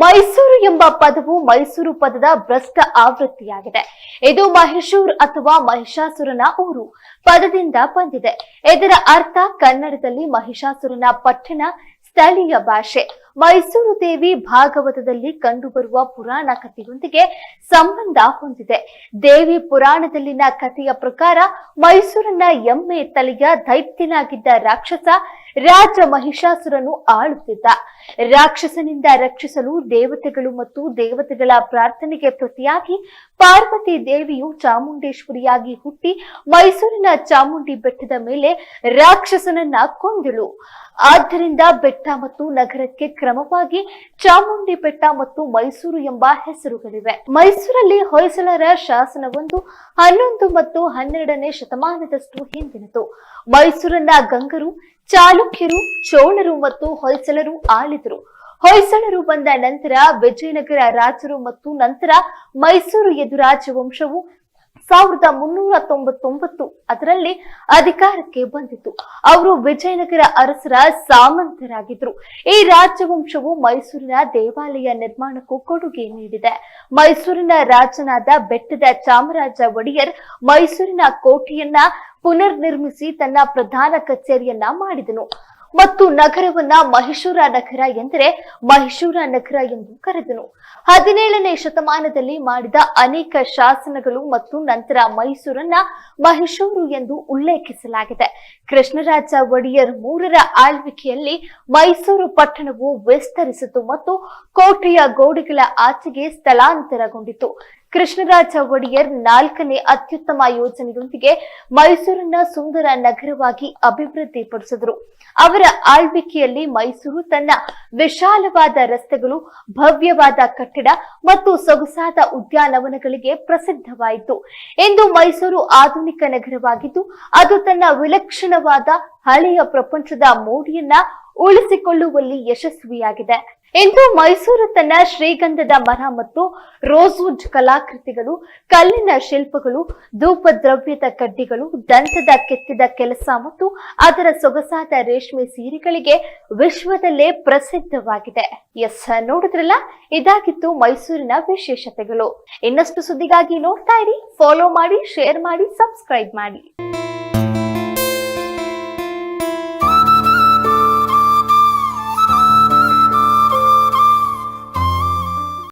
ಮೈಸೂರು ಎಂಬ ಪದವು ಮೈಸೂರು ಪದದ ಭ್ರಷ್ಟ ಆವೃತ್ತಿಯಾಗಿದೆ. ಇದು ಮಹಿಷೂರ್ ಅಥವಾ ಮಹಿಷಾಸುರನ ಊರು ಪದದಿಂದ ಬಂದಿದೆ. ಇದರ ಅರ್ಥ ಕನ್ನಡದಲ್ಲಿ ಮಹಿಷಾಸುರನ ಪಟ್ಟಣ, ಸ್ಥಳೀಯ ಭಾಷೆ. ಮೈಸೂರು ದೇವಿ ಭಾಗವತದಲ್ಲಿ ಕಂಡುಬರುವ ಪುರಾಣ ಕಥೆಯೊಂದಿಗೆ ಸಂಬಂಧ ಹೊಂದಿದೆ. ದೇವಿ ಪುರಾಣದಲ್ಲಿನ ಕಥೆಯ ಪ್ರಕಾರ ಮೈಸೂರನ್ನ ಎಮ್ಮೆ ತಲೆಯ ದೈತ್ಯನಾಗಿದ್ದ ರಾಕ್ಷಸ ರಾಜ ಮಹಿಷಾಸುರನು ಆಳುತ್ತಿದ್ದ. ರಾಕ್ಷಸನಿಂದ ರಕ್ಷಿಸಲು ದೇವತೆಗಳು ಮತ್ತು ದೇವತೆಗಳ ಪ್ರಾರ್ಥನೆಗೆ ಪ್ರತಿಯಾಗಿ ಪಾರ್ವತಿ ದೇವಿಯು ಚಾಮುಂಡೇಶ್ವರಿಯಾಗಿ ಹುಟ್ಟಿ ಮೈಸೂರಿನ ಚಾಮುಂಡಿ ಬೆಟ್ಟದ ಮೇಲೆ ರಾಕ್ಷಸನನ್ನ ಕೊಂದಳು. ಆದ್ದರಿಂದ ಬೆಟ್ಟ ಮತ್ತು ನಗರಕ್ಕೆ ಕ್ರಮವಾಗಿ ಚಾಮುಂಡಿ ಬೆಟ್ಟ ಮತ್ತು ಮೈಸೂರು ಎಂಬ ಹೆಸರುಗಳಿವೆ. ಮೈಸೂರಲ್ಲಿ ಹೊಯ್ಸಳರ ಶಾಸನವೊಂದು 11 ಮತ್ತು 12ನೇ ಶತಮಾನದಷ್ಟು ಹಿಂದಿನದು. ಮೈಸೂರನ್ನ ಗಂಗರು, ಚಾಲುಕ್ಯರು, ಚೋಳರು ಮತ್ತು ಹೊಯ್ಸಳರು ಆಳಿದರು. ಹೊಯ್ಸಳರು ಬಂದ ನಂತರ ವಿಜಯನಗರ ರಾಜರು ಮತ್ತು ನಂತರ ಮೈಸೂರು ಯದುರಾಜ ವಂಶವು 1399 ಅದರಲ್ಲಿ ಅಧಿಕಾರಕ್ಕೆ ಬಂದಿತು. ಅವರು ವಿಜಯನಗರ ಅರಸರ ಸಾಮಂತರಾಗಿದ್ರು. ಈ ರಾಜವಂಶವು ಮೈಸೂರಿನ ದೇವಾಲಯ ನಿರ್ಮಾಣಕ್ಕೂ ಕೊಡುಗೆ ನೀಡಿದೆ. ಮೈಸೂರಿನ ರಾಜನಾದ ಬೆಟ್ಟದ ಚಾಮರಾಜ ಒಡೆಯರ್ ಮೈಸೂರಿನ ಕೋಟೆಯನ್ನ ಪುನರ್ ನಿರ್ಮಿಸಿ ತನ್ನ ಪ್ರಧಾನ ಕಚೇರಿಯನ್ನ ಮಾಡಿದನು ಮತ್ತು ನಗರವನ್ನ ಮಹಿಷೂರ ನಗರ ಎಂದರೆ ಮಹಿಷೂರ ನಗರ ಎಂದು ಕರೆದನು. 17ನೇ ಶತಮಾನದಲ್ಲಿ ಮಾಡಿದ ಅನೇಕ ಶಾಸನಗಳು ಮತ್ತು ನಂತರ ಮೈಸೂರನ್ನ ಮಹಿಷೂರು ಎಂದು ಉಲ್ಲೇಖಿಸಲಾಗಿದೆ. ಕೃಷ್ಣರಾಜ ಒಡೆಯರ್ 3ರ ಆಳ್ವಿಕೆಯಲ್ಲಿ ಮೈಸೂರು ಪಟ್ಟಣವು ವಿಸ್ತರಿಸಿತು ಮತ್ತು ಕೋಟೆಯ ಗೋಡೆಗಳ ಆಚೆಗೆ ಸ್ಥಳಾಂತರಗೊಂಡಿತು. ಕೃಷ್ಣರಾಜ ಒಡೆಯರ್ 4ನೇ ಅತ್ಯುತ್ತಮ ಯೋಜನೆಯೊಂದಿಗೆ ಮೈಸೂರನ್ನ ಸುಂದರ ನಗರವಾಗಿ ಅಭಿವೃದ್ಧಿಪಡಿಸಿದರು. ಅವರ ಆಳ್ವಿಕೆಯಲ್ಲಿ ಮೈಸೂರು ತನ್ನ ವಿಶಾಲವಾದ ರಸ್ತೆಗಳು, ಭವ್ಯವಾದ ಕಟ್ಟಡ ಮತ್ತು ಸೊಗಸಾದ ಉದ್ಯಾನವನಗಳಿಗೆ ಪ್ರಸಿದ್ಧವಾಯಿತು. ಇಂದು ಮೈಸೂರು ಆಧುನಿಕ ನಗರವಾಗಿದ್ದು ಅದು ತನ್ನ ವಿಲಕ್ಷಣವಾದ ಹಳೆಯ ಪ್ರಪಂಚದ ಮೋಡಿಯನ್ನ ಉಳಿಸಿಕೊಳ್ಳುವಲ್ಲಿ ಯಶಸ್ವಿಯಾಗಿದೆ. ಇಂದು ಮೈಸೂರು ತನ್ನ ಶ್ರೀಗಂಧದ ಮರ ಮತ್ತು ರೋಸ್ವುಡ್ ಕಲಾಕೃತಿಗಳು, ಕಲ್ಲಿನ ಶಿಲ್ಪಗಳು, ಧೂಪ ದ್ರವ್ಯದ ಕಡ್ಡಿಗಳು, ದಂತದ ಕೆತ್ತಿದ ಕೆಲಸ ಮತ್ತು ಅದರ ಸೊಗಸಾದ ರೇಷ್ಮೆ ಸೀರೆಗಳಿಗೆ ವಿಶ್ವದಲ್ಲೇ ಪ್ರಸಿದ್ಧವಾಗಿದೆ. ನೋಡಿದ್ರಲ್ಲ, ಇದಾಗಿತ್ತು ಮೈಸೂರಿನ ವಿಶೇಷತೆಗಳು. ಇನ್ನಷ್ಟು ಸುದ್ದಿಗಾಗಿ ನೋಡ್ತಾ ಇರಿ, ಫಾಲೋ ಮಾಡಿ, ಶೇರ್ ಮಾಡಿ, ಸಬ್ಸ್ಕ್ರೈಬ್ ಮಾಡಿ.